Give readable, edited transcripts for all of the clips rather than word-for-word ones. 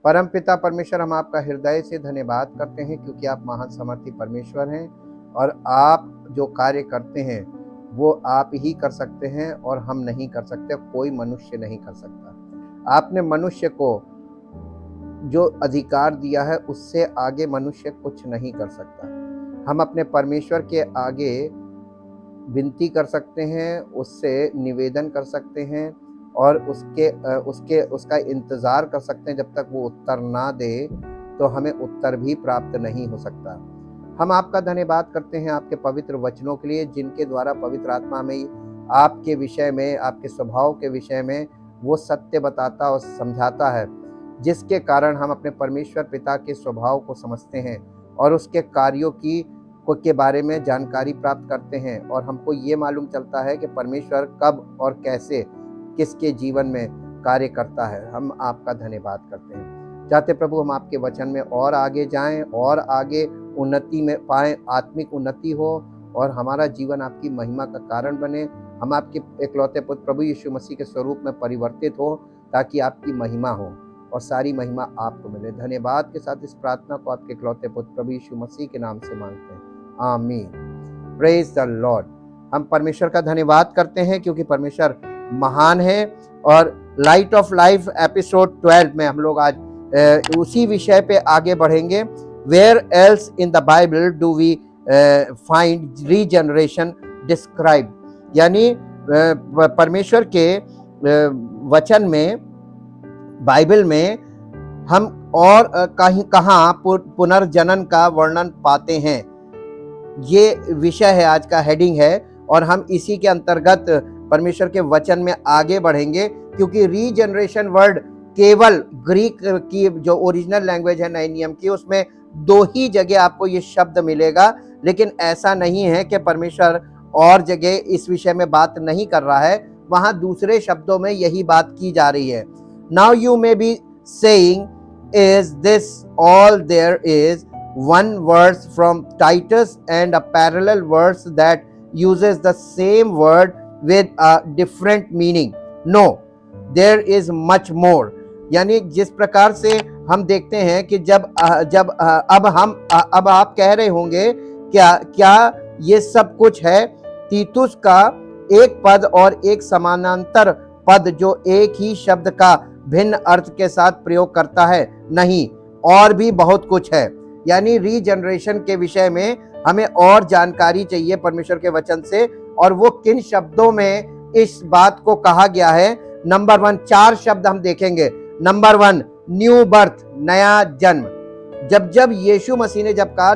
परमपिता परमेश्वर, हम आपका हृदय से धन्यवाद करते हैं क्योंकि आप महान समर्थी परमेश्वर हैं और आप जो कार्य करते हैं वो आप ही कर सकते हैं और हम नहीं कर सकते, कोई मनुष्य नहीं कर सकता। आपने मनुष्य को जो अधिकार दिया है उससे आगे मनुष्य कुछ नहीं कर सकता। हम अपने परमेश्वर के आगे विनती कर सकते हैं, उससे निवेदन कर सकते हैं और उसका इंतज़ार कर सकते हैं। जब तक वो उत्तर ना दे तो हमें उत्तर भी प्राप्त नहीं हो सकता। हम आपका धन्यवाद करते हैं आपके पवित्र वचनों के लिए, जिनके द्वारा पवित्र आत्मा में आपके विषय में, आपके स्वभाव के विषय में वो सत्य बताता और समझाता है, जिसके कारण हम अपने परमेश्वर पिता के स्वभाव को समझते हैं और उसके कार्यों के बारे में जानकारी प्राप्त करते हैं। और हमको ये मालूम चलता है कि परमेश्वर कब और कैसे किसके जीवन में कार्य करता है। हम आपका धन्यवाद करते हैं। चाहते प्रभु हम आपके वचन में और आगे जाएं और आगे उन्नति में पाएं, आत्मिक उन्नति हो और हमारा जीवन आपकी महिमा का कारण बने। हम आपके इकलौते पुत्र प्रभु यीशु मसीह के स्वरूप में परिवर्तित हो ताकि आपकी महिमा हो और सारी महिमा आपको मिले। धन्यवाद के साथ इस प्रार्थना को आपके इकलौते पुत्र प्रभु यीशु मसीह के नाम से मांगते हैं, आमीन। Praise the Lord. हम परमेश्वर का धन्यवाद करते हैं क्योंकि परमेश्वर महान है। और लाइट ऑफ लाइफ एपिसोड 12 में हम लोग आज उसी विषय पे आगे बढ़ेंगे। Where else in the Bible do we find regeneration describe, यानी परमेश्वर के वचन में, बाइबल में हम और कहाँ पुनर्जनन का वर्णन पाते हैं। ये विषय है, आज का हेडिंग है और हम इसी के अंतर्गत परमेश्वर के वचन में आगे बढ़ेंगे क्योंकि रीजनरेशन वर्ड केवल ग्रीक की जो ओरिजिनल लैंग्वेज है नए नियम की, उसमें 2 ही जगह आपको ये शब्द मिलेगा। लेकिन ऐसा नहीं है कि परमेश्वर और जगह इस विषय में बात नहीं कर रहा है, वहां दूसरे शब्दों में यही बात की जा रही है। Now you may be saying, is this all there is? One verse from Titus and a parallel verse that uses the same word with a different meaning. No, there is much more. यानी जिस प्रकार से हम देखते हैं कि अब आप कह रहे होंगे क्या ये सब कुछ है? तीतुस का एक पद और एक समानांतर पद जो एक ही शब्द का भिन्न अर्थ के साथ प्रयोग करता है, नहीं, और भी बहुत कुछ है। यानी रीजनरेशन के विषय में हमें और जानकारी चाहिए परमेश्वर के वचन से, और वो किन शब्दों में इस बात को कहा गया है। नंबर 1, 4 शब्द हम देखेंगे। नंबर 1, न्यू बर्थ, नया जन्म। जब यीशु मसीह ने जब कहा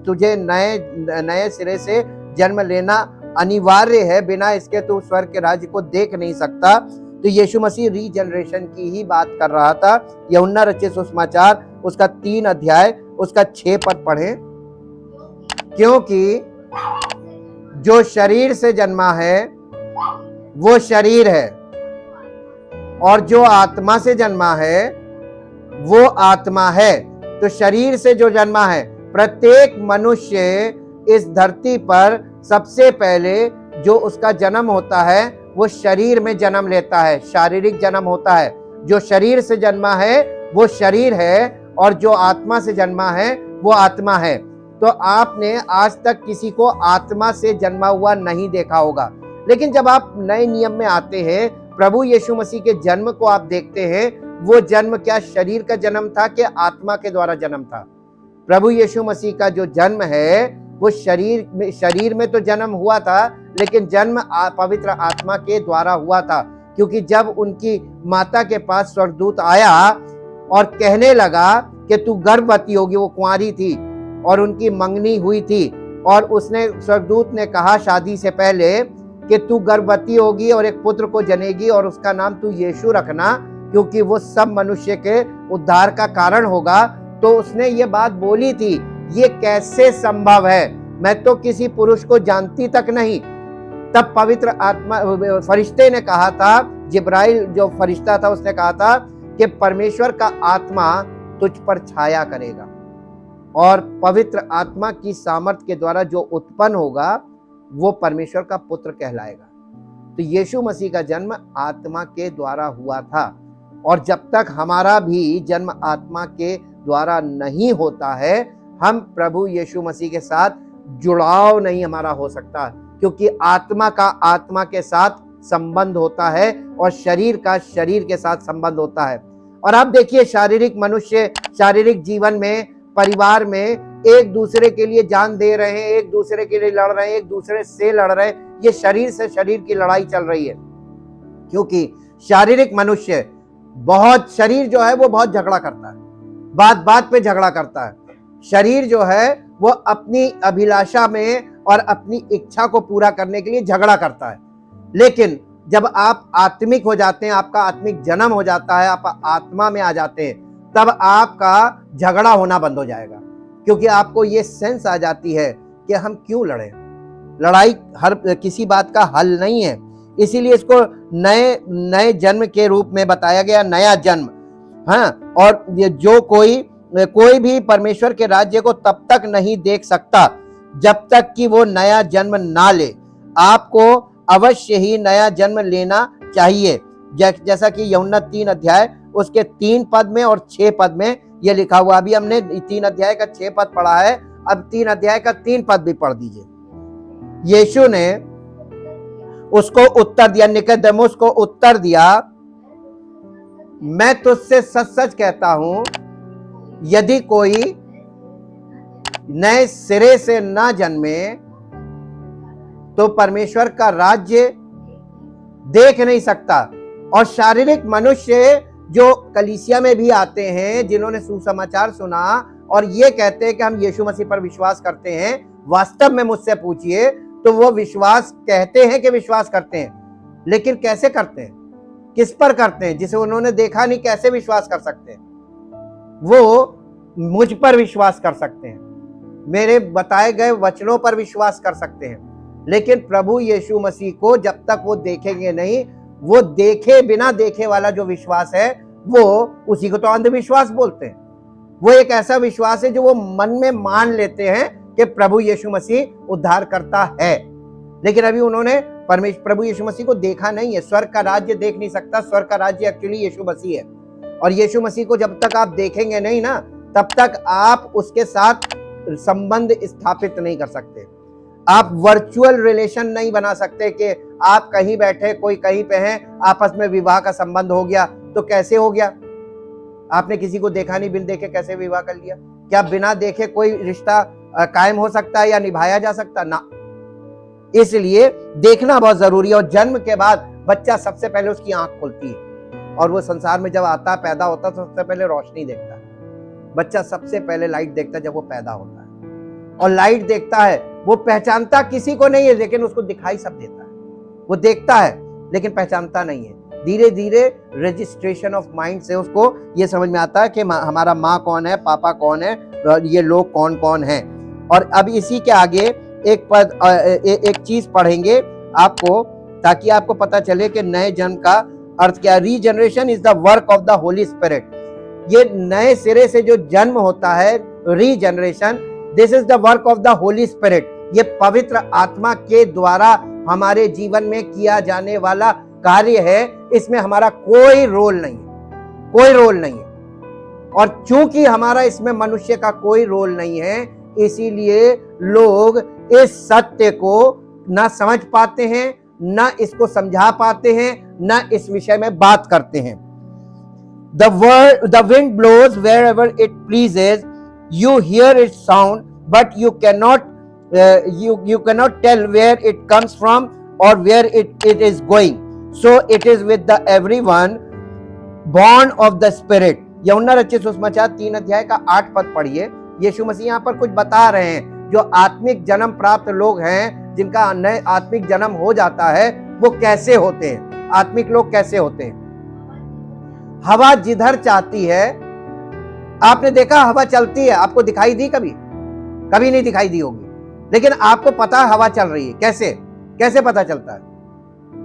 तुझे नए सिरे से जन्म लेना अनिवार्य है, बिना इसके तू स्वर्ग के राज्य को देख नहीं सकता, तो यीशु मसीह रीजनरेशन की ही बात कर रहा था। यूहन्ना रचित सुसमाचार उसका 3 अध्याय उसका 6 पद पढ़ें। क्योंकि जो शरीर से जन्मा है वो शरीर है, और जो आत्मा से जन्मा है वो आत्मा है। तो शरीर से जो जन्मा है, प्रत्येक मनुष्य इस धरती पर सबसे पहले जो उसका जन्म होता है वो शरीर में जन्म लेता है, शारीरिक जन्म होता है। जो शरीर से जन्मा है वो शरीर है, और जो आत्मा से जन्मा है वो आत्मा है। तो आपने आज तक किसी को आत्मा से जन्मा हुआ नहीं देखा होगा। लेकिन जब आप नए नियम में आते हैं, प्रभु यीशु मसीह के जन्म को आप देखते हैं, वो जन्म क्या शरीर का जन्म था कि आत्मा के द्वारा जन्म था? प्रभु यीशु मसीह का जो जन्म है वो शरीर में तो जन्म हुआ था, लेकिन जन्म पवित्र आत्मा के द्वारा हुआ था। क्योंकि जब उनकी माता के पास स्वर्गदूत आया और कहने लगा कि तू गर्भवती होगी, वो कुंवारी थी और उनकी मंगनी हुई थी, और उसने स्वर्गदूत ने कहा शादी से पहले कि तू गर्भवती होगी और एक पुत्र को जनेगी और उसका नाम तू यीशु रखना, क्योंकि वो सब मनुष्य के उद्धार का कारण होगा। तो उसने ये बात बोली थी, ये कैसे संभव है? मैं तो किसी पुरुष को जानती तक नहीं। तब पवित्र आत्मा फरिश्ते ने कहा था, जिब्राइल जो फरिश्ता था उसने कहा था कि परमेश्वर का आत्मा तुझ पर छाया करेगा, और पवित्र आत्मा की सामर्थ के द्वारा जो उत्पन्न होगा वो परमेश्वर का पुत्र कहलाएगा। तो यीशु मसीह का जन्म आत्मा के द्वारा हुआ था, और जब तक हमारा भी जन्म आत्मा के द्वारा नहीं होता है, हम प्रभु यीशु मसीह के साथ जुड़ाव नहीं हमारा हो सकता, क्योंकि आत्मा का आत्मा के साथ संबंध होता है और शरीर का शरीर के साथ संबंध होता है। और आप देखिए, शारीरिक मनुष्य शारीरिक जीवन में, परिवार में एक दूसरे के लिए जान दे रहे हैं, एक दूसरे के लिए लड़ रहे हैं, एक दूसरे से लड़ रहे हैं। ये शरीर से शरीर की लड़ाई चल रही है, क्योंकि शारीरिक मनुष्य शरीर जो है वो बहुत झगड़ा करता है, बात बात पे झगड़ा करता है। शरीर जो है वो अपनी अभिलाषा में और अपनी इच्छा को पूरा करने के लिए झगड़ा करता है। लेकिन जब आप आत्मिक हो जाते हैं, आपका आत्मिक जन्म हो जाता है, आप आत्मा में आ जाते हैं, तब आपका झगड़ा होना बंद हो जाएगा, क्योंकि आपको ये सेंस आ जाती है कि हम क्यों लड़े। लड़ाई हर किसी बात का हल नहीं है। इसीलिए इसको नए जन्म के रूप में बताया गया, नया जन्म। हाँ, और ये जो कोई भी परमेश्वर के राज्य को तब तक नहीं देख सकता जब तक कि वो नया जन्म ना ले। आपको अवश्य ही नया जन्म लेना चाहिए, जैसा कि यूहन्ना 3 अध्याय उसके 3 पद में और 6 पद में ये लिखा हुआ। अभी हमने 3 अध्याय का 6 पद पढ़ा है, अब 3 अध्याय का 3 पद भी पढ़ दीजिए। यीशु ने उसको उत्तर दिया, निकोदेमुस को उत्तर दिया, मैं तुझसे सच सच कहता हूं, यदि कोई नए सिरे से ना जन्मे तो परमेश्वर का राज्य देख नहीं सकता। और शारीरिक मनुष्य जो कलीसिया में भी आते हैं, जिन्होंने सुसमाचार सुना और ये कहते हैं कि हम यीशु मसीह पर विश्वास करते हैं, वास्तव में मुझसे पूछिए तो वो विश्वास कहते हैं कि विश्वास करते हैं, लेकिन कैसे करते हैं, किस पर करते हैं, जिसे उन्होंने देखा नहीं, कैसे विश्वास कर सकते हैं? वो मुझ पर विश्वास कर सकते हैं, मेरे बताए गए वचनों पर विश्वास कर सकते हैं, लेकिन प्रभु यीशु मसीह को जब तक वो देखेंगे नहीं, वो देखे बिना देखे वाला जो विश्वास है, वो उसी को तो अंधविश्वास बोलते हैं। वो एक ऐसा विश्वास है जो वो मन में मान लेते हैं कि प्रभु यीशु मसीह उद्धार करता है, लेकिन अभी उन्होंने प्रभु यीशु मसीह को देखा नहीं है। स्वर्ग का राज्य देख नहीं सकता, स्वर्ग का राज्य एक्चुअली यीशु मसीह है। और यीशु मसीह को जब तक आप देखेंगे नहीं ना, तब तक आप उसके साथ संबंध स्थापित नहीं कर सकते। आप वर्चुअल रिलेशन नहीं बना सकते कि आप कहीं बैठे, कोई कहीं पे है, आपस में विवाह का संबंध हो गया। तो कैसे हो गया? आपने किसी को देखा नहीं, बिन देखे कैसे विवाह कर लिया? क्या बिना देखे कोई रिश्ता कायम हो सकता है या निभाया जा सकता? ना। इसलिए देखना बहुत जरूरी है। और जन्म के बाद बच्चा सबसे पहले उसकी आंख खुलती है, और वो संसार में जब आता है, पैदा होता है, तो सबसे पहले रोशनी देखता है। बच्चा सबसे पहले लाइट देखता है जब वो पैदा होता है, और लाइट देखता है, वो पहचानता किसी को नहीं है, लेकिन उसको दिखाई सब देता है। वो देखता है लेकिन पहचानता नहीं है। धीरे धीरे रजिस्ट्रेशन ऑफ माइंड से उसको ये समझ में आता है कि हमारा माँ कौन है, पापा कौन है, ये लोग कौन कौन हैं। और अब इसी के आगे एक चीज पढ़ेंगे आपको, ताकि आपको पता चले कि नए जन्म का अर्थ क्या है। Regeneration is the work of the Holi spirit. ये नए सिरे से जो जन्म होता है, regeneration, this is the work of the Holi spirit. ये पवित्र आत्मा के द्वारा हमारे जीवन में किया जाने वाला कार्य है। इसमें हमारा कोई रोल नहीं है, कोई रोल नहीं है। और चूंकि हमारा इसमें मनुष्य का कोई रोल नहीं है, इसीलिए लोग इस सत्य को ना समझ पाते हैं, ना इसको समझा पाते हैं, ना इस विषय में बात करते हैं। The wind blows wherever it pleases. You hear its sound, but you cannot tell where it comes from or where it is going. So it is with the everyone born of the Spirit. यूहन्ना रचित सुसमाचार 3 अध्याय का 8 पद पढ़िए। यीशु मसीह यहाँ पर कुछ बता रहे हैं। जो आत्मिक जन्म प्राप्त लोग हैं, जिनका नए आत्मिक जन्म हो जाता है, वो कैसे होते हैं? आत्मिक लोग कैसे होते हैं? हवा जिधर चाहती है, आपने देखा हवा चलती है, आपको दिखाई दी कभी? कभी नहीं दिखाई दी होगी, लेकिन आपको पता है हवा चल रही है। कैसे पता चलता है?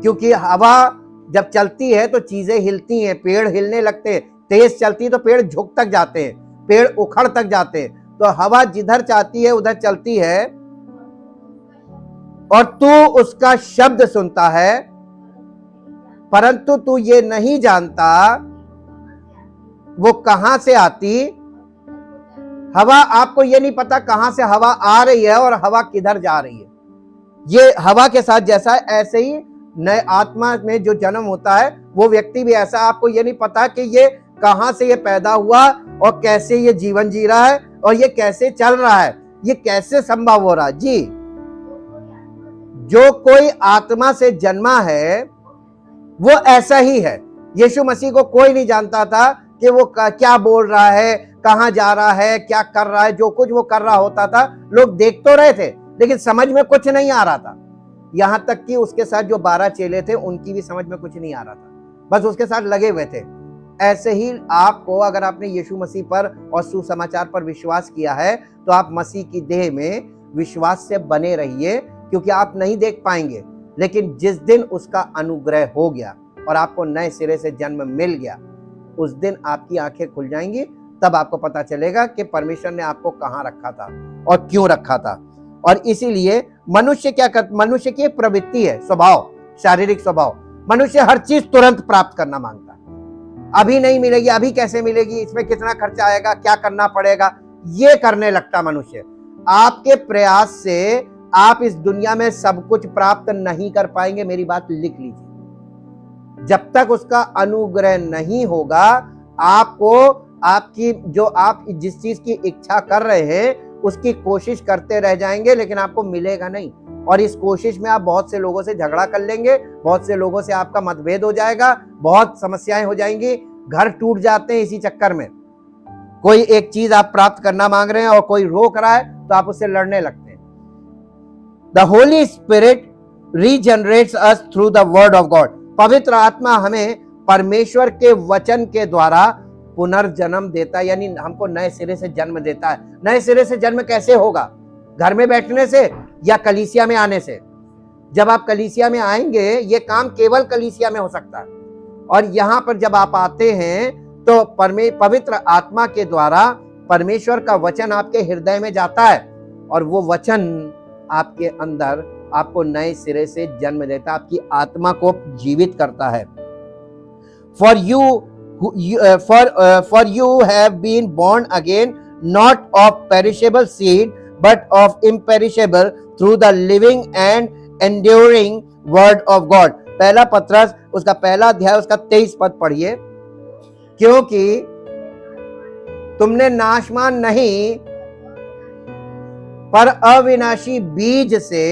क्योंकि हवा जब चलती है तो चीजें हिलती हैं, पेड़ हिलने लगते हैं। तेज चलती है तो पेड़ झुक तक जाते हैं, पेड़ उखड़ तक जाते हैं। तो हवा जिधर चाहती है उधर चलती है, और तू उसका शब्द सुनता है, परंतु तू ये नहीं जानता वो कहां से आती? हवा, आपको ये नहीं पता कहां से हवा आ रही है और हवा किधर जा रही है। ये हवा के साथ जैसा है, ऐसे ही नए आत्मा में जो जन्म होता है वो व्यक्ति भी ऐसा, आपको ये नहीं पता कि ये कहां से ये पैदा हुआ और कैसे ये जीवन जी रहा है और ये कैसे चल रहा है, ये कैसे संभव हो रहा है। जी, जो कोई आत्मा से जन्मा है वो ऐसा ही है। यीशु मसीह को कोई नहीं जानता था कि वो क्या बोल रहा है, कहां जा रहा है, क्या कर रहा है। जो कुछ वो कर रहा होता था लोग देख तो रहे थे, लेकिन समझ में कुछ नहीं आ रहा था। यहां तक कि उसके साथ जो 12 चेले थे उनकी भी समझ में कुछ नहीं आ रहा था, बस उसके साथ लगे हुए थे। ऐसे ही आपको, अगर आपने यीशु मसीह पर और सुसमाचार पर विश्वास किया है तो आप मसीह की देह में विश्वास से बने रहिए, क्योंकि आप नहीं देख पाएंगे, लेकिन जिस दिन उसका अनुग्रह हो गया और आपको नए सिरे से जन्म मिल गया, उस दिन आपकी आंखें खुल जाएंगी। तब आपको पता चलेगा कि परमेश्वर ने आपको कहां रखा था और क्यों रखा था। और इसीलिए मनुष्य की एक प्रवृत्ति है, स्वभाव, शारीरिक स्वभाव। मनुष्य हर चीज तुरंत प्राप्त करना मांगता है। अभी नहीं मिलेगी, अभी कैसे मिलेगी, इसमें कितना खर्चा आएगा, क्या करना पड़ेगा, ये करने लगता मनुष्य। आपके प्रयास से आप इस दुनिया में सब कुछ प्राप्त नहीं कर पाएंगे। मेरी बात लिख लीजिए, जब तक उसका अनुग्रह नहीं होगा, आपको आपकी जो आप जिस चीज की इच्छा कर रहे हैं उसकी कोशिश करते रह जाएंगे, लेकिन आपको मिलेगा नहीं। और इस कोशिश में आप बहुत से लोगों से झगड़ा कर लेंगे, बहुत से लोगों से आपका मतभेद हो जाएगा, बहुत समस्याएं हो जाएंगी, घर टूट जाते हैं इसी चक्कर में। कोई एक चीज आप प्राप्त करना मांग रहे हैं और कोई रोक रहा है तो आप उससे लड़ने लगते हैं। The Holi spirit regenerates us through the word of God. पवित्र आत्मा हमें परमेश्वर के वचन के द्वारा पुनर्जन्म देता है, यानी हमको नए सिरे से जन्म देता है। नए सिरे से जन्म कैसे होगा? घर में बैठने से या कलीसिया में आने से? जब आप कलीसिया में आएंगे, ये काम केवल कलीसिया में हो सकता है। और यहां पर जब आप आते हैं तो पवित्र आत्मा के द्वारा परमेश्वर का वचन आपके हृदय में जाता है और वो वचन आपके अंदर आपको नए सिरे से जन्म देता है, आपकी आत्मा को जीवित करता है। For you have been born again, not of perishable seed, but of imperishable, through the living and enduring word of God। पहला पत्रस उसका पहला अध्याय उसका 23 पद पढ़िए। क्योंकि तुमने नाशमान नहीं पर अविनाशी बीज से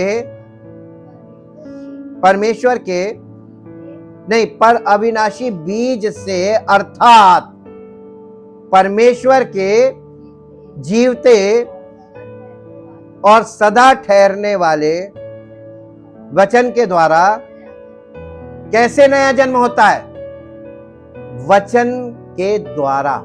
परमेश्वर के नहीं पर अविनाशी बीज से, अर्थात परमेश्वर के जीवते और सदा ठहरने वाले वचन के द्वारा। कैसे नया जन्म होता है? वचन के द्वारा,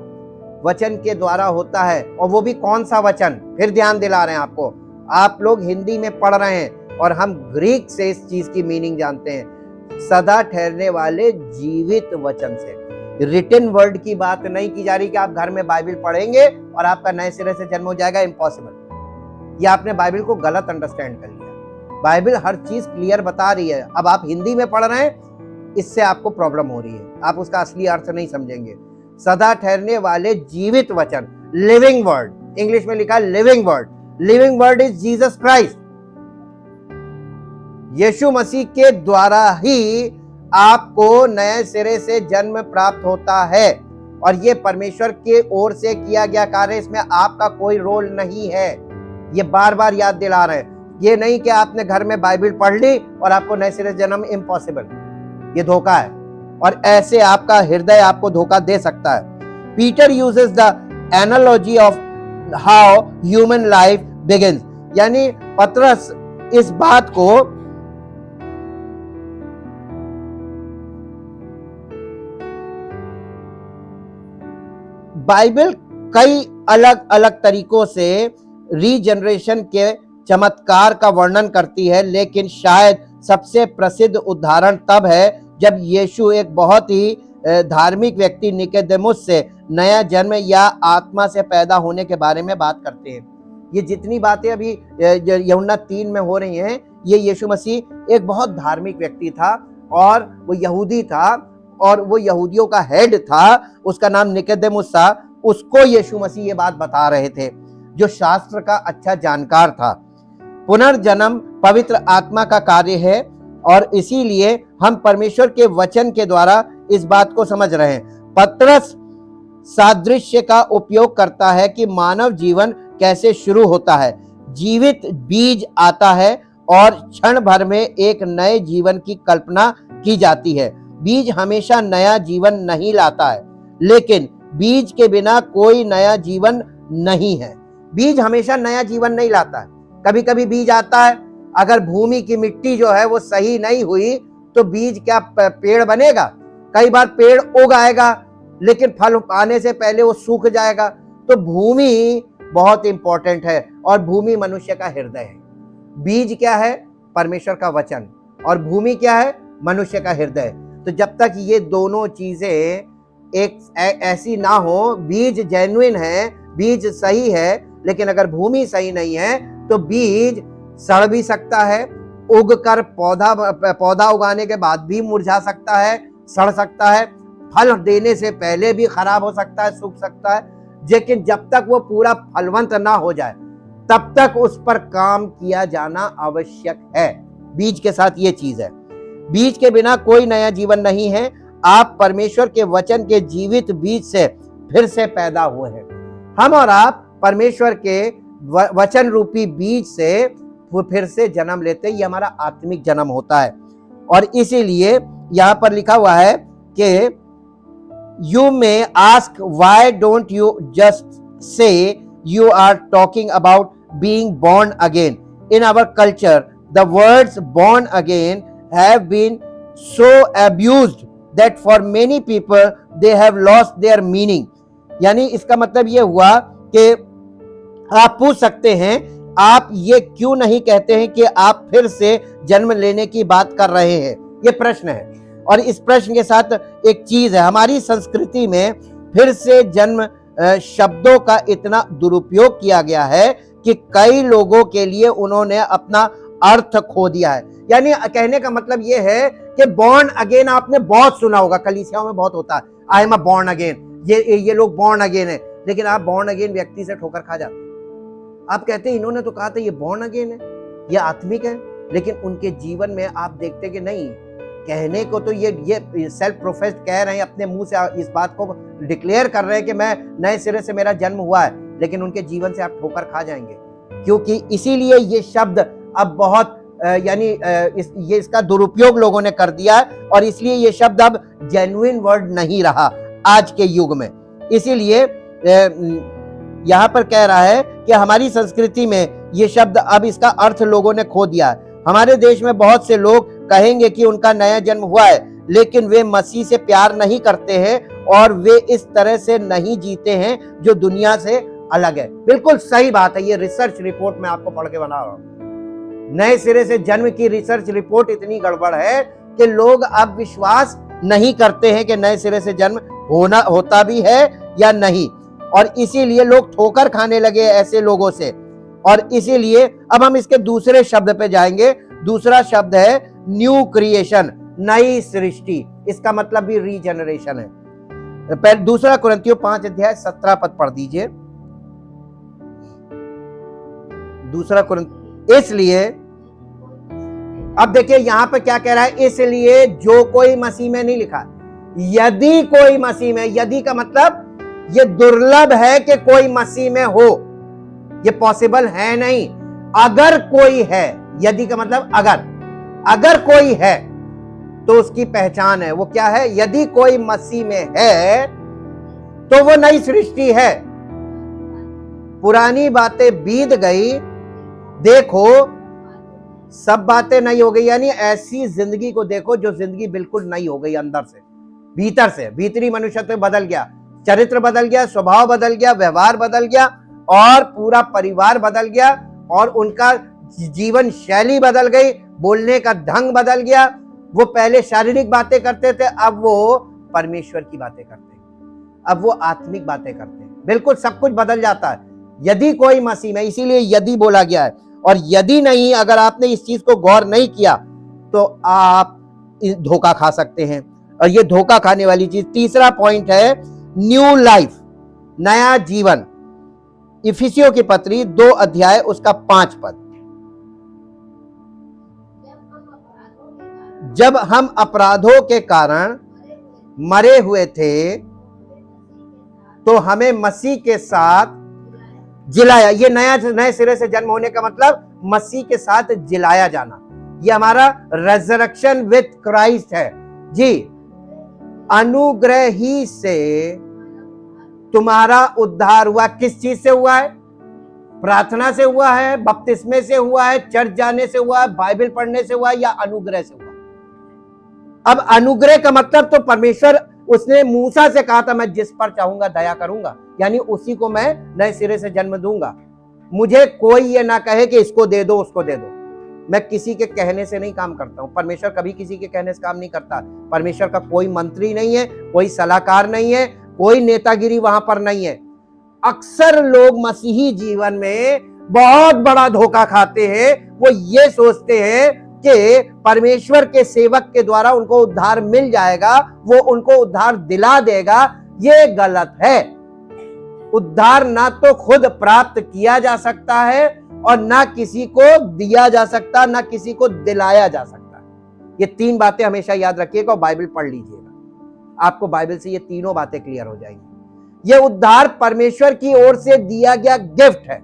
वचन के द्वारा होता है। और वो भी कौन सा वचन? फिर ध्यान दिला रहे हैं आपको, आप लोग हिंदी में पढ़ रहे हैं और हम ग्रीक से इस चीज की मीनिंग जानते हैं। सदा ठहरने वाले जीवित वचन से। रिटन वर्ड की बात नहीं की जा रही कि आप घर में बाइबल पढ़ेंगे और आपका नए सिरे से जन्म हो जाएगा, इम्पॉसिबल। ये आपने बाइबल को गलत अंडरस्टैंड कर लिया। बाइबल हर चीज क्लियर बता रही है। अब आप हिंदी में पढ़ रहे हैं, इससे आपको प्रॉब्लम हो रही है, आप उसका असली अर्थ नहीं समझेंगे। सदा ठहरने वाले जीवित वचन, लिविंग वर्ड, इंग्लिश में लिखा living word. Living word is Jesus Christ. यीशु मसीह के द्वारा ही आपको नए सिरे से जन्म प्राप्त होता है और ये परमेश्वर के ओर से किया गया कार्य, इसमें आपका कोई रोल नहीं है। ये बार बार याद दिला रहे हैं। ये नहीं कि आपने घर में बाइबल पढ़ ली और आपको नए सिरे से जन्म, इम्पॉसिबल। ये धोखा है और ऐसे आपका हृदय आपको धोखा दे सकता है। Peter uses the analogy of how human life begins, यानी पतरस इस बात को बाइबल कई अलग अलग तरीकों से रीजनरेशन के चमत्कार का वर्णन करती है, लेकिन शायद सबसे प्रसिद्ध उदाहरण तब है जब यीशु एक बहुत ही धार्मिक व्यक्ति निकोदेमुस से नया जन्म या आत्मा से पैदा होने के बारे में बात करते हैं। ये जितनी बातें अभी यूहन्ना 3 में हो रही हैं, ये यीशु मसीह एक बहुत धार्मिक व्यक्ति था और वो यहूदी था और वो यहूदियों का हेड था, उसका नाम निकोदेमुस था, उसको यीशु मसीह ये बात बता रहे थे, जो शास्त्र का अच्छा जानकार था। पुनर्जन्म पवित्र आत्मा का कार्य है और इसीलिए हम परमेश्वर के वचन के द्वारा इस बात को समझ रहे हैं। पतरस सादृश्य का उपयोग करता है कि मानव जीवन कैसे शुरू होता है। जीवित बीज आता है और क्षण भर में एक नए जीवन की कल्पना की जाती है। बीज हमेशा नया जीवन नहीं लाता है, लेकिन बीज के बिना कोई नया जीवन नहीं है। बीज हमेशा नया जीवन नहीं लाता है। कभी कभी बीज आता है, अगर भूमि की मिट्टी जो है वो सही नहीं हुई तो बीज क्या पेड़ बनेगा? कई बार पेड़ उग आएगा लेकिन फल आने से पहले वो सूख जाएगा। तो भूमि बहुत इंपॉर्टेंट है और भूमि मनुष्य का हृदय है। बीज क्या है? परमेश्वर का वचन, और भूमि क्या है? मनुष्य का हृदय। तो जब तक ये दोनों चीजें एक ऐसी ना हो, बीज जेन्युइन है, बीज सही है, लेकिन अगर भूमि सही नहीं है तो बीज सड़ भी सकता है, उग कर पौधा उगाने के बाद भी मुरझा सकता है, सड़ सकता है, फल देने से पहले भी खराब हो सकता है, सूख सकता है। लेकिन जब तक वो पूरा फलवंत ना हो जाए तब तक उस पर काम किया जाना आवश्यक है। बीज के साथ ये चीज है। बीज के बिना कोई नया जीवन नहीं है। आप परमेश्वर के वचन के जीवित बीज से फिर से पैदा हुए हैं। हम और आप परमेश्वर के वचन रूपी बीज से वो फिर से जन्म लेते हैं। ये हमारा आत्मिक जन्म होता है। और इसीलिए यहां पर लिखा हुआ है कि you may ask why don't you just say you are talking about being born again. In our culture, the words born again have been so abused that for many people they have lost their meaning. यानी इसका मतलब ये हुआ कि आप पूछ सकते हैं, आप ये क्यों नहीं कहते हैं कि आप फिर से जन्म लेने की बात कर रहे हैं? ये प्रश्न है। और इस प्रश्न के साथ एक चीज है, हमारी संस्कृति में फिर से जन्म शब्दों का इतना दुरुपयोग किया गया है कि कई लोगों के लिए उन्होंने अपना अर्थ खो दिया है। यानी कहने का मतलब यह है कि बॉर्न अगेन आपने बहुत सुना होगा, कलीसियाओं में बहुत होता है, I am a born again, ये लोग बॉर्न अगेन है। लेकिन आप बॉर्न अगेन व्यक्ति से ठोकर खा जाते हैं। आप कहते हैं इन्होंने तो कहा था ये बॉर्न अगेन है, ये आत्मिक है, लेकिन उनके जीवन में आप देखते कि नहीं, कहने को तो ये सेल्फ प्रोफेस्ड कह रहे हैं, अपने मुंह से इस बात को डिक्लेयर कर रहे हैं कि मैं नए सिरे से मेरा जन्म हुआ है, लेकिन उनके जीवन से आप ठोकर खा जाएंगे। क्योंकि इसीलिए ये शब्द अब बहुत ये इसका दुरुपयोग लोगों ने कर दिया है और इसलिए ये शब्द अब जेन्युइन वर्ड नहीं रहा आज के युग में। इसीलिए यहाँ पर कह रहा है कि हमारी संस्कृति में ये शब्द अब इसका अर्थ लोगों ने खो दिया है। हमारे देश में बहुत से लोग कहेंगे कि उनका नया जन्म हुआ है, लेकिन वे मसीह से प्यार नहीं करते हैं और वे इस तरह से नहीं जीते हैं जो दुनिया से अलग है। बिल्कुल सही बात है। ये रिसर्च रिपोर्ट मैं आपको पढ़ के बना रहा हूं। नए सिरे से जन्म की रिसर्च रिपोर्ट इतनी गड़बड़ है कि लोग अब विश्वास नहीं करते हैं कि नए सिरे से जन्म होता भी है या नहीं, और इसीलिए लोग ठोकर खाने लगे ऐसे लोगों से। और इसीलिए अब हम इसके दूसरे शब्द पे जाएंगे। दूसरा शब्द है न्यू क्रिएशन, नई सृष्टि। इसका मतलब भी रीजनरेशन है। दूसरा कुरिन्थियों 5 अध्याय 17 पद पढ़ दीजिए। दूसरा कुरिन्थियों, इसलिए अब देखिए यहां पे क्या कह रहा है, इसलिए जो कोई मसीह में नहीं लिखा, यदि कोई मसीह में, यदि का मतलब ये दुर्लभ है कि कोई मसीह में हो, ये पॉसिबल है नहीं। अगर कोई है, यदि का मतलब अगर कोई है तो उसकी पहचान है, वो क्या है? यदि कोई मसीह में है तो वो नई सृष्टि है, पुरानी बातें बीत गई, देखो सब बातें नई हो गई। यानी ऐसी जिंदगी को देखो जो जिंदगी बिल्कुल नई हो गई, अंदर से, भीतर से, भीतरी मनुष्यत्व बदल गया, चरित्र बदल गया, स्वभाव बदल गया, व्यवहार बदल गया और पूरा परिवार बदल गया और उनका जीवन शैली बदल गई, बोलने का ढंग बदल गया। वो पहले शारीरिक बातें करते थे, अब वो परमेश्वर की बातें करते हैं, अब वो आत्मिक बातें करते हैं। बिल्कुल सब कुछ बदल जाता है यदि कोई मसीह में, इसीलिए यदि बोला गया है। और यदि नहीं, अगर आपने इस चीज को गौर नहीं किया तो आप धोखा खा सकते हैं, और ये धोखा खाने वाली चीज। तीसरा पॉइंट है न्यू लाइफ, नया जीवन। इफिसियों की पत्री 2 अध्याय उसका 5 पद। जब हम अपराधों के कारण मरे हुए थे तो हमें मसीह के साथ जिलाया। ये नए सिरे से जन्म होने का मतलब मसीह के साथ जिलाया जाना। ये हमारा रेजरेक्शन विथ क्राइस्ट है जी। अनुग्रह ही से तुम्हारा उद्धार हुआ। किस चीज से हुआ है? प्रार्थना से हुआ है, बपतिस्मे से हुआ है, चर्च जाने से हुआ है, बाइबल पढ़ने से हुआ है, या अनुग्रह से हुआ? अब अनुग्रह का मतलब तो परमेश्वर, उसने मूसा से कहा था मैं जिस पर चाहूंगा दया करूंगा, यानी उसी को मैं नए सिरे से जन्म दूंगा। मुझे कोई ये ना कहे कि इसको दे दो उसको दे दो। मैं किसी के कहने से नहीं काम करता हूं। परमेश्वर कभी किसी के कहने से काम नहीं करता। परमेश्वर का कोई मंत्री नहीं है, कोई सलाहकार नहीं है, कोई नेतागिरी वहां पर नहीं है। अक्सर लोग मसीही जीवन में बहुत बड़ा धोखा खाते हैं। वो ये सोचते हैं कि परमेश्वर के सेवक के द्वारा उनको उद्धार मिल जाएगा, वो उनको उद्धार दिला देगा। ये गलत है। उद्धार ना तो खुद प्राप्त किया जा सकता है और ना किसी को दिया जा सकता, ना किसी को दिलाया जा सकता। ये 3 बातें हमेशा याद रखिएगा और बाइबल पढ़ लीजिएगा। आपको बाइबल से ये तीनों बातें क्लियर हो जाएंगी। ये उद्धार परमेश्वर की ओर से दिया गया गिफ्ट है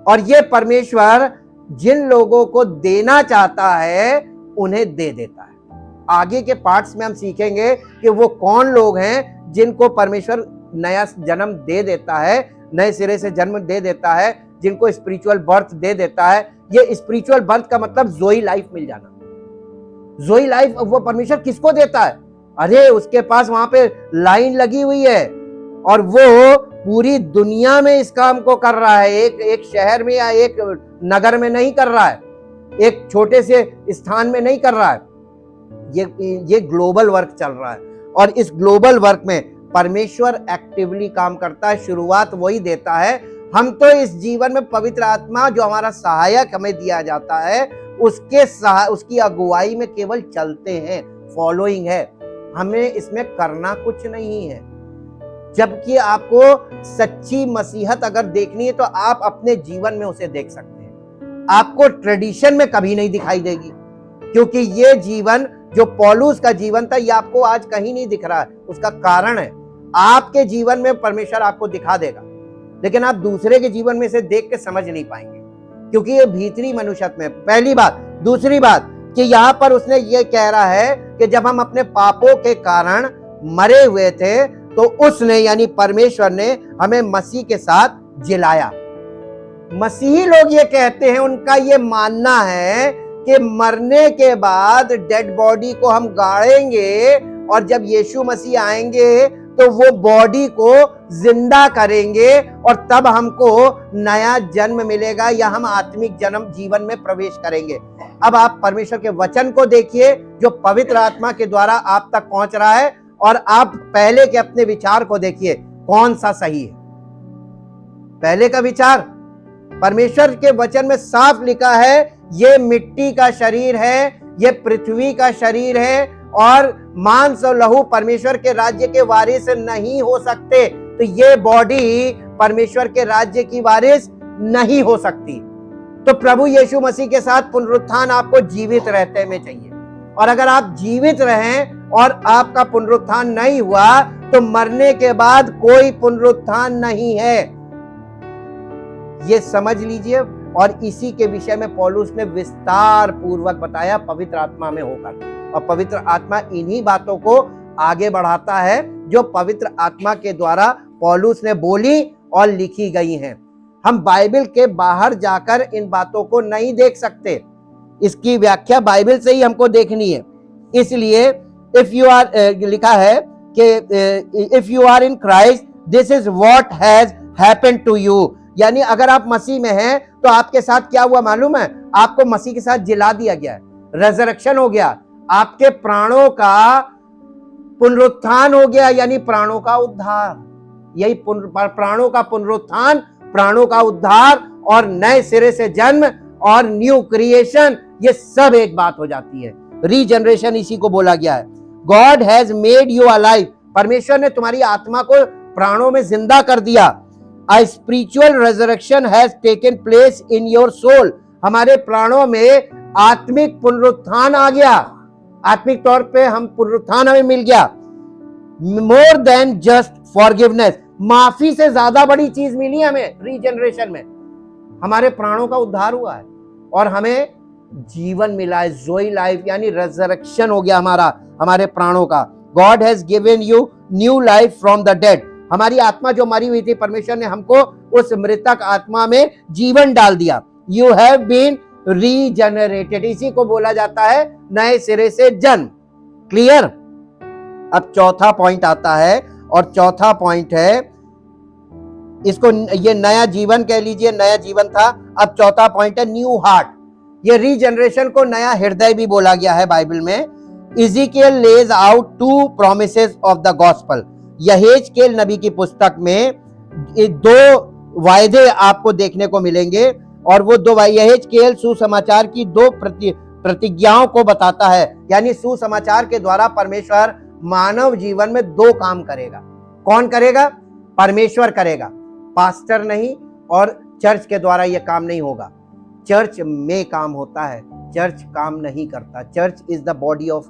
और ये परमेश्वर जिन लोगों को देना चाहता है उन्हें दे देता है। आगे के पार्ट्स में हम सीखेंगे कि वो कौन लोग हैं जिनको परमेश्वर नया जन्म दे देता है, नए सिरे से जन्म दे देता है, जिनको स्पिरिचुअल बर्थ दे देता है। ये स्पिरिचुअल बर्थ का मतलब जोई लाइफ मिल जाना। जोई लाइफ वो परमेश्वर किसको देता है? अरे उसके पास वहां पे लाइन लगी हुई है और वो पूरी दुनिया में इस काम को कर रहा है। एक शहर में या एक नगर में नहीं कर रहा है, एक छोटे से स्थान में नहीं कर रहा है। ये ग्लोबल वर्क चल रहा है और इस ग्लोबल वर्क में परमेश्वर एक्टिवली काम करता है। शुरुआत वही देता है। हम तो इस जीवन में पवित्र आत्मा जो हमारा सहायक हमें दिया जाता है उसकी अगुवाई में केवल चलते हैं, फॉलोइंग है। हमें इसमें करना कुछ नहीं है। जबकि आपको सच्ची मसीहत अगर देखनी है तो आप अपने जीवन में उसे देख सकते हैं। आपको ट्रेडिशन में कभी नहीं दिखाई देगी, क्योंकि ये जीवन जो पौलुस का जीवन था ये आपको आज कहीं नहीं दिख रहा है। उसका कारण है आपके जीवन में परमेश्वर आपको दिखा देगा, लेकिन आप दूसरे के जीवन में से देख के समझ नहीं पाएंगे, क्योंकि ये भीतरी मनुष्यत्व में। पहली बात। दूसरी बात कि यहां पर उसने ये कह रहा है कि जब हम अपने पापों के कारण मरे हुए थे तो उसने यानी परमेश्वर ने हमें मसीह के साथ जिलाया। मसीही लोग ये कहते हैं, उनका ये मानना है कि मरने के बाद डेड बॉडी को हम गाड़ेंगे और जब यीशु मसीह आएंगे तो वो बॉडी को जिंदा करेंगे और तब हमको नया जन्म मिलेगा या हम आत्मिक जन्म जीवन में प्रवेश करेंगे। अब आप परमेश्वर के वचन को देखिए जो पवित्र आत्मा के द्वारा आप तक पहुंच रहा है, और आप पहले के अपने विचार को देखिए कौन सा सही है। पहले का विचार परमेश्वर के वचन में साफ लिखा है, ये मिट्टी का शरीर है, ये पृथ्वी का शरीर है और मांस और लहू परमेश्वर के राज्य के वारिस नहीं हो सकते। तो ये बॉडी परमेश्वर के राज्य की वारिस नहीं हो सकती। तो प्रभु यीशु मसीह के साथ पुनरुत्थान आपको जीवित रहते में चाहिए, और अगर आप जीवित रहें और आपका पुनरुत्थान नहीं हुआ तो मरने के बाद कोई पुनरुत्थान नहीं है। ये समझ लीजिए। और इसी के विषय में पौलुस ने विस्तार पूर्वक बताया पवित्र आत्मा में होकर, और पवित्र आत्मा इन्हीं बातों को आगे बढ़ाता है जो पवित्र आत्मा के द्वारा पौलुस ने बोली और लिखी गई हैं। हम बाइबल के बाहर जाकर इन बातों को नहीं देख सकते। इसकी व्याख्या बाइबल से ही हमको देखनी है। इसलिए इफ यू आर लिखा है कि if you are in Christ this is what has happened to you, यानी अगर आप मसीह में हैं तो आपके साथ क्या हुआ मालूम है? आपको मसीह के साथ जिला दिया गया है, रेजरेक्शन हो गया, आपके प्राणों का पुनरुत्थान हो गया, यानी प्राणों का उद्धार। यही प्राणों का पुनरुत्थान, प्राणों का उद्धार और नए सिरे से जन्म और न्यू क्रिएशन, ये सब एक बात हो जाती है। रीजनरेशन इसी को बोला गया है। God has made you alive, परमेश्वर ने तुम्हारी आत्मा को प्राणों में जिंदा कर दिया। A spiritual resurrection has taken place in your soul, हमारे प्राणों में आत्मिक पुनरुत्थान आ गया, आत्मिक तौर पे हम पुनरुत्थान हमें मिल गया। More than just forgiveness, माफी से ज्यादा बड़ी चीज मिली हमें रीजनरेशन में, हमारे प्राणों का उद्धार हुआ है और हमें जीवन मिला है, जोई लाइफ यानी रेजरेक्शन हो गया हमारे प्राणों का। God has given you new life from the dead, हमारी आत्मा जो मरी हुई थी परमेश्वर ने हमको उस मृतक आत्मा में जीवन डाल दिया। यू हैव बीन रीजनरेटेड, इसी को बोला जाता है नए सिरे से जन्म। क्लियर? अब चौथा पॉइंट आता है और चौथा पॉइंट है, इसको ये नया जीवन कह लीजिए, नया जीवन था। अब चौथा पॉइंट है न्यू हार्ट, ये रीजनरेशन को नया हृदय भी बोला गया है बाइबल में। Ezekiel lays out 2 promises of the gospel, यहेजकेल नबी की पुस्तक में 2 वायदे आपको देखने को मिलेंगे और वो 2 यहेजकेल सुसमाचार की 2 प्रतिज्ञाओं को बताता है, यानी सुसमाचार के द्वारा परमेश्वर मानव जीवन में 2 काम करेगा। कौन करेगा? परमेश्वर करेगा, पास्टर नहीं, और चर्च के द्वारा यह काम नहीं होगा। चर्च में काम होता है, चर्च काम नहीं करता। Church is the body of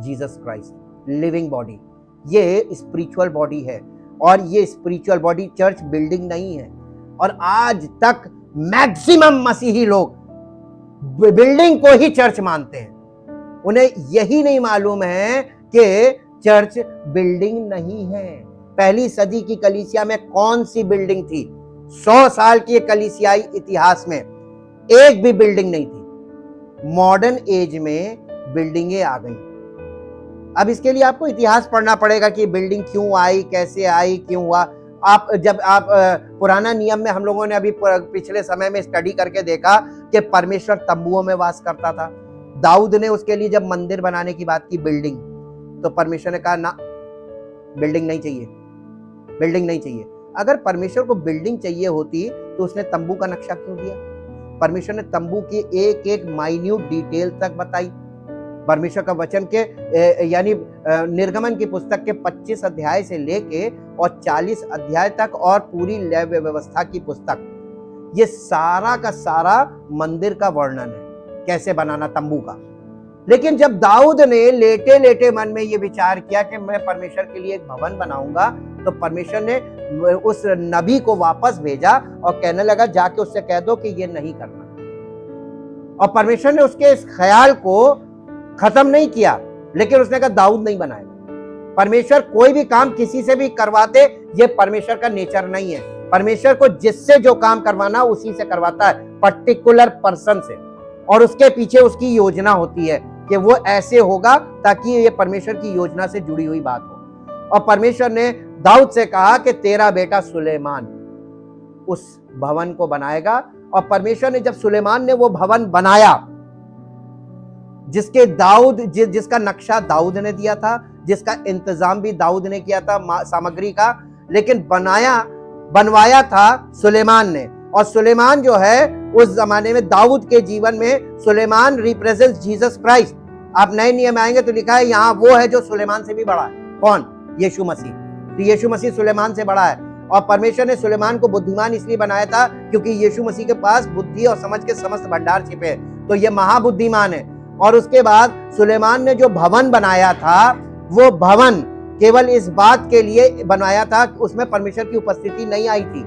Jesus Christ, living body, ये स्पिरिचुअल बॉडी है और ये स्पिरिचुअल बॉडी चर्च बिल्डिंग नहीं है। और आज तक मैक्सिमम मसीही लोग बिल्डिंग को ही चर्च मानते हैं, उन्हें यही नहीं मालूम है कि चर्च बिल्डिंग नहीं है। पहली सदी की कलीसिया में कौन सी बिल्डिंग थी? 100 साल के कलीसियाई इतिहास में एक भी बिल्डिंग नहीं थी। मॉडर्न एज में बिल्डिंगें आ गई। अब इसके लिए आपको इतिहास पढ़ना पड़ेगा कि बिल्डिंग क्यों आई, कैसे आई, क्यों हुआ। जब आप पुराना नियम में हम लोगों ने अभी पिछले समय में स्टडी करके देखा कि परमेश्वर तंबुओं में वास करता था। दाऊद ने उसके लिए जब मंदिर बनाने की बात की, बिल्डिंग, तो परमेश्वर ने कहा ना, बिल्डिंग नहीं चाहिए, बिल्डिंग नहीं चाहिए। अगर परमेश्वर को बिल्डिंग चाहिए होती तो उसने तंबू का नक्शा क्यों दिया? परमेश्वर ने तंबू की एक एक माइन्यूट डिटेल तक बताई। परमेश्वर का वचन के यानी निर्गमन की पुस्तक के 25 अध्याय से लेके और 40 अध्याय तक और पूरी लेव्य व्यवस्था की पुस्तक, ये सारा का सारा मंदिर का वर्णन है, कैसे बनाना तंबू का। लेकिन जब दाऊद ने लेटे लेटे मन में ये विचार किया कि मैं परमेश्वर के लिए एक भवन बनाऊंगा, तो परमेश्वर ने उस नबी को वापस भेजा और कहने लगा जाके उससे कह दो कि ये नहीं करना। और परमेश्वर ने उसके इस ख्याल को खत्म नहीं किया, लेकिन उसने कहा दाऊद नहीं बनाएगा। परमेश्वर कोई भी काम किसी से भी करवाते, ये परमेश्वर का नेचर नहीं है। परमेश्वर को जिससे जो काम करवाना उसी से करवाता है, पर्टिकुलर पर्सन से, और उसके पीछे उसकी योजना होती है कि वो ऐसे होगा ताकि ये परमेश्वर की योजना से जुड़ी हुई बात हो। और परमेश्वर ने दाऊद से कहा कि तेरा बेटा सुलेमान उस भवन को बनाएगा। और परमेश्वर ने जब सुलेमान ने वो भवन बनाया, जिसका नक्शा दाऊद ने दिया था, जिसका इंतजाम भी दाऊद ने किया था सामग्री का, लेकिन बनवाया था सुलेमान ने। और सुलेमान जो है उस जमाने में दाऊद के जीवन में सुलेमान रिप्रेजेंट्स जीसस क्राइस्ट। आप नए नियम आएंगे तो लिखा है यहाँ वो है जो सुलेमान से भी बड़ा है। कौन? यीशु मसीह। तो यीशु मसीह सुलेमान से बड़ा है। और परमेश्वर ने सुलेमान को बुद्धिमान इसलिए बनाया था क्योंकि यीशु मसीह के पास बुद्धि और समझ के समस्त भंडार छिपे हैं, तो ये महाबुद्धिमान है। और उसके बाद सुलेमान ने जो भवन बनाया था, वो भवन केवल इस बात के लिए बनाया था कि उसमें परमेश्वर की उपस्थिति नहीं आई थी।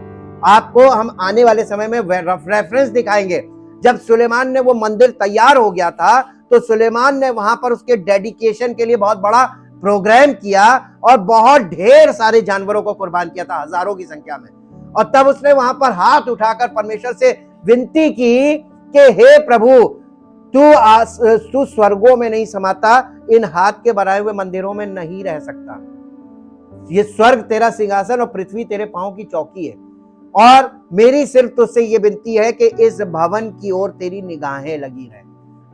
आपको हम आने वाले समय में रेफरेंस दिखाएंगे। जब सुलेमान ने वो मंदिर तैयार हो गया था, तो सुलेमान ने वहां पर उसके डेडिकेशन के लिए बहुत बड़ा प्रोग्राम किया और बहुत ढेर सारे जानवरों को कुर्बान किया था, हजारों की संख्या में। और तब उसने वहां पर हाथ उठाकर परमेश्वर से विनती की कि हे प्रभु, तू स्वर्गों में नहीं समाता, इन हाथ के बनाए हुए मंदिरों में नहीं रह सकता। ये स्वर्ग तेरा सिंहासन और पृथ्वी तेरे पांव की चौकी है। और मेरी सिर्फ तुझसे ये विनती है कि इस भवन की ओर तेरी निगाहें लगी रहे।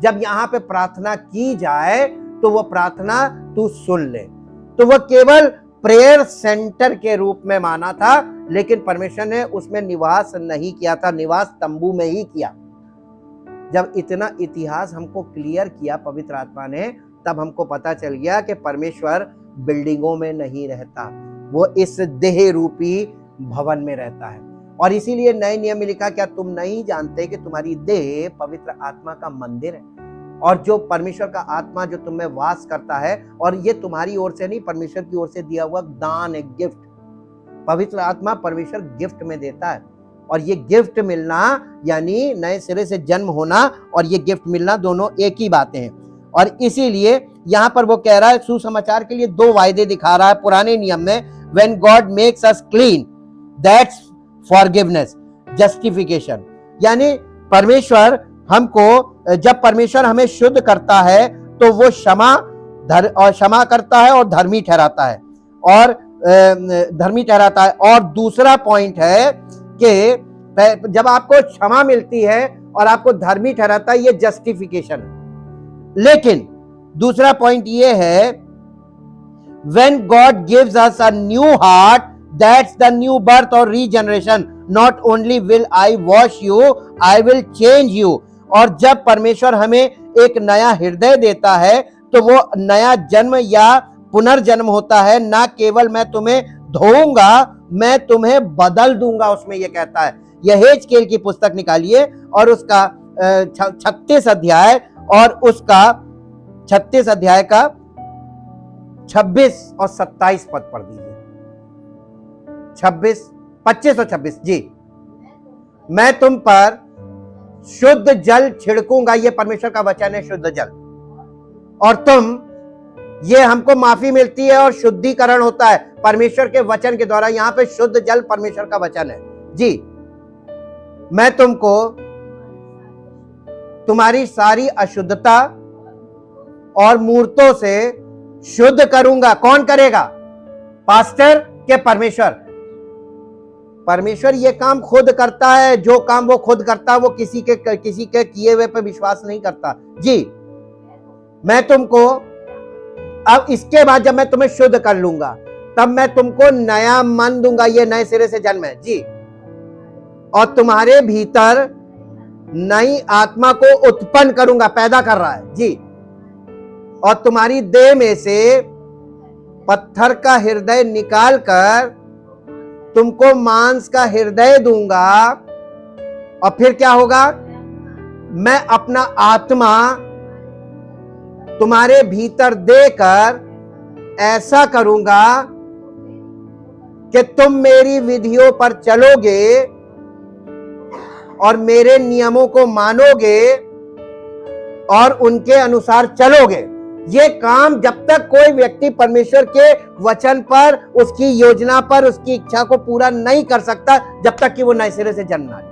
जब यहाँ पे प्रार्थना की जाए तो वो प्रार्थना तू सुन ले। तो वो केवल प्रेयर सेंटर के रूप में माना था, लेकिन परमेश्वर ने उसमें निवास नहीं किया था, निवास तंबू में ही किया। जब इतना इतिहास हमको क्लियर किया पवित्र आत्मा ने, तब हमको पता चल गया कि परमेश्वर बिल्डिंगों में नहीं रहता, वो इस देह रूपी भवन में रहता है। और इसीलिए नए नियम में लिखा, क्या तुम नहीं जानते कि तुम्हारी देह पवित्र आत्मा का मंदिर है और जो परमेश्वर का आत्मा जो तुम में वास करता है, और ये तुम्हारी ओर से नहीं, परमेश्वर की ओर से दिया हुआ दान है, गिफ्ट। पवित्र आत्मा परमेश्वर गिफ्ट में देता है, और ये गिफ्ट मिलना यानी नए सिरे से जन्म होना और ये गिफ्ट मिलना दोनों एक ही बातें हैं। और इसीलिए यहाँ पर वो कह रहा है, सुसमाचार के लिए दो वायदे दिखा रहा है पुराने नियम में। When God makes us clean, that's forgiveness, justification. यानी परमेश्वर हमको, जब परमेश्वर हमें शुद्ध करता है तो वो क्षमा करता है और धर्मी ठहराता है, और धर्मी ठहराता है। और दूसरा पॉइंट है कि जब आपको क्षमा मिलती है और आपको धर्मी ठहराता है, ये जस्टिफिकेशन है। लेकिन दूसरा पॉइंट ये है, when God gives us a new heart, that's the new birth और regeneration. Not only will I wash you, I will change you. और जब परमेश्वर हमें एक नया हृदय देता है तो वो नया जन्म या पुनर्जन्म होता है। ना केवल मैं तुम्हें धोऊंगा, मैं तुम्हें बदल दूंगा, उसमें यह कहता है। यहेजकेल की पुस्तक निकालिए और उसका 36 अध्याय और उसका 36 अध्याय का 26 और 27 पद पढ़ दीजिए। 25 और 26 जी। मैं तुम पर शुद्ध जल छिड़कूंगा, ये परमेश्वर का वचन है, शुद्ध जल। और तुम, ये हमको माफी मिलती है और शुद्धिकरण होता है परमेश्वर के वचन के द्वारा। यहां पे शुद्ध जल परमेश्वर का वचन है जी। मैं तुमको तुम्हारी सारी अशुद्धता और मूर्तों से शुद्ध करूंगा। कौन करेगा? पास्टर के परमेश्वर। परमेश्वर ये काम खुद करता है। जो काम वो खुद करता है वो किसी के किए हुए पे विश्वास नहीं करता जी। मैं तुमको, अब इसके बाद जब मैं तुम्हें शुद्ध कर लूंगा तब मैं तुमको नया मन दूंगा, ये नए सिरे से जन्म है जी। और तुम्हारे भीतर नई आत्मा को उत्पन्न करूंगा, पैदा कर रहा है जी। और तुम्हारी देह में से पत्थर का हृदय निकालकर तुमको मांस का हृदय दूंगा। और फिर क्या होगा? मैं अपना आत्मा तुम्हारे भीतर देकर ऐसा करूंगा कि तुम मेरी विधियों पर चलोगे और मेरे नियमों को मानोगे और उनके अनुसार चलोगे। ये काम जब तक कोई व्यक्ति परमेश्वर के वचन पर, उसकी योजना पर, उसकी इच्छा को पूरा नहीं कर सकता, जब तक कि वो नए सिरे से जन्म ना ले।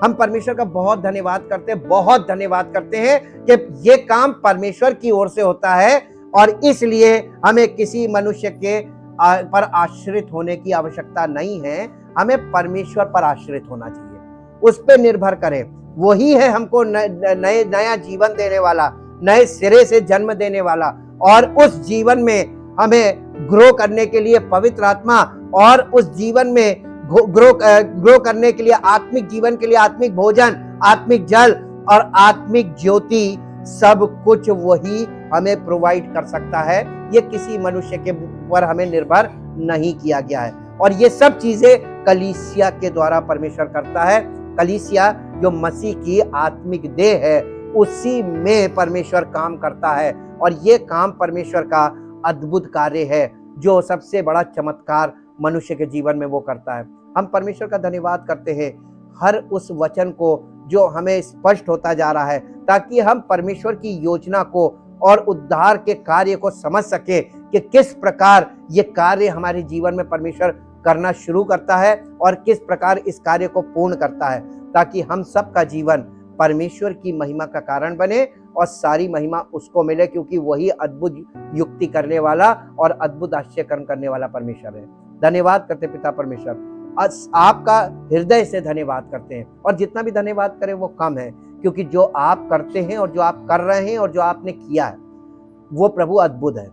हम परमेश्वर का बहुत धन्यवाद करते हैं, बहुत धन्यवाद करते हैं कि ये काम परमेश्वर की ओर से होता है। और इसलिए हमें किसी मनुष्य के पर आश्रित होने की आवश्यकता नहीं है। हमें परमेश्वर पर आश्रित होना चाहिए, उस पर निर्भर करें। वही है हमको नया जीवन देने वाला, नए सिरे से जन्म देने वाला। और उस जीवन में हमें ग्रो करने के लिए पवित्र आत्मा, और उस जीवन में ग्रो करने के लिए, आत्मिक जीवन के लिए आत्मिक भोजन, आत्मिक जल और आत्मिक ज्योति, सब कुछ वही हमें प्रोवाइड कर सकता है। ये किसी मनुष्य के पर हमें निर्भर नहीं किया गया है। और ये सब चीजें कलीसिया के द्वारा परमेश्वर करता है। कलीसिया जो मसीह की आत्मिक देह है, उसी में परमेश्वर काम करता है। और ये काम परमेश्वर का अद्भुत कार्य है, जो सबसे बड़ा चमत्कार मनुष्य के जीवन में वो करता है। हम परमेश्वर का धन्यवाद करते हैं हर उस वचन को जो हमें स्पष्ट होता जा रहा है, ताकि हम परमेश्वर की योजना को और उद्धार के कार्य को समझ सके कि किस प्रकार ये कार्य हमारे जीवन में परमेश्वर करना शुरू करता है और किस प्रकार इस कार्य को पूर्ण करता है, ताकि हम सबका जीवन परमेश्वर की महिमा का कारण बने और सारी महिमा उसको मिले, क्योंकि वही अद्भुत युक्ति करने वाला और अद्भुत आश्चर्य कर्म करने वाला परमेश्वर है। धन्यवाद करते पिता परमेश्वर, आज आपका हृदय से धन्यवाद करते हैं। और जितना भी धन्यवाद करें वो कम है, क्योंकि जो आप करते हैं और जो आप कर रहे हैं और जो आपने किया है वो प्रभु अद्भुत है।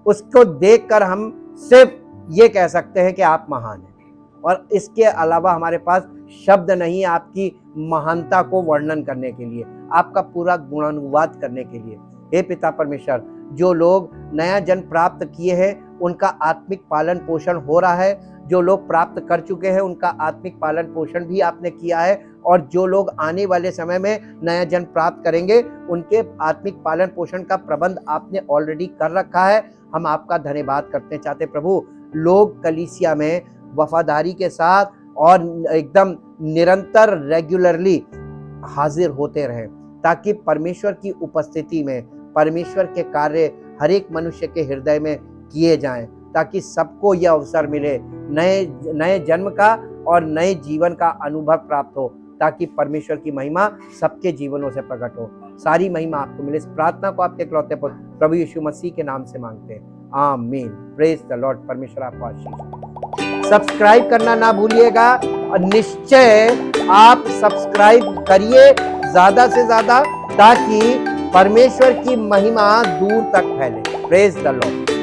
उसको देखकर हम सिर्फ ये कह सकते हैं कि आप महान हैं, और इसके अलावा हमारे पास शब्द नहीं है आपकी महानता को वर्णन करने के लिए, आपका पूरा गुणानुवाद करने के लिए। हे पिता परमेश्वर, जो लोग नया जन्म प्राप्त किए हैं उनका आत्मिक पालन पोषण हो रहा है, जो लोग प्राप्त कर चुके हैं उनका आत्मिक पालन पोषण भी आपने किया है, और जो लोग आने वाले समय में नया जन्म प्राप्त करेंगे उनके आत्मिक पालन पोषण का प्रबंध आपने ऑलरेडी कर रखा है। हम आपका धन्यवाद करते चाहते प्रभु, लोग कलीसिया में वफादारी के साथ और एकदम निरंतर रेगुलरली हाजिर होते रहें, ताकि परमेश्वर की उपस्थिति में परमेश्वर के कार्य हर एक मनुष्य के हृदय में किए जाएं, ताकि सबको यह अवसर मिले नए जन्म का और नए जीवन का अनुभव प्राप्त हो, ताकि परमेश्वर की महिमा सबके जीवनों से प्रकट हो। सारी महिमा आपको मिले। इस प्रार्थना को आपके इकलौते पुत्र प्रभु यीशु मसीह के नाम से मांगते हैं, आमीन। Praise the Lord. परमेश्वर आपको आशीष। सब्सक्राइब करना ना भूलिएगा, और निश्चय आप सब्सक्राइब करिए ज्यादा से ज्यादा, ताकि परमेश्वर की महिमा दूर तक फैले। Praise the Lord.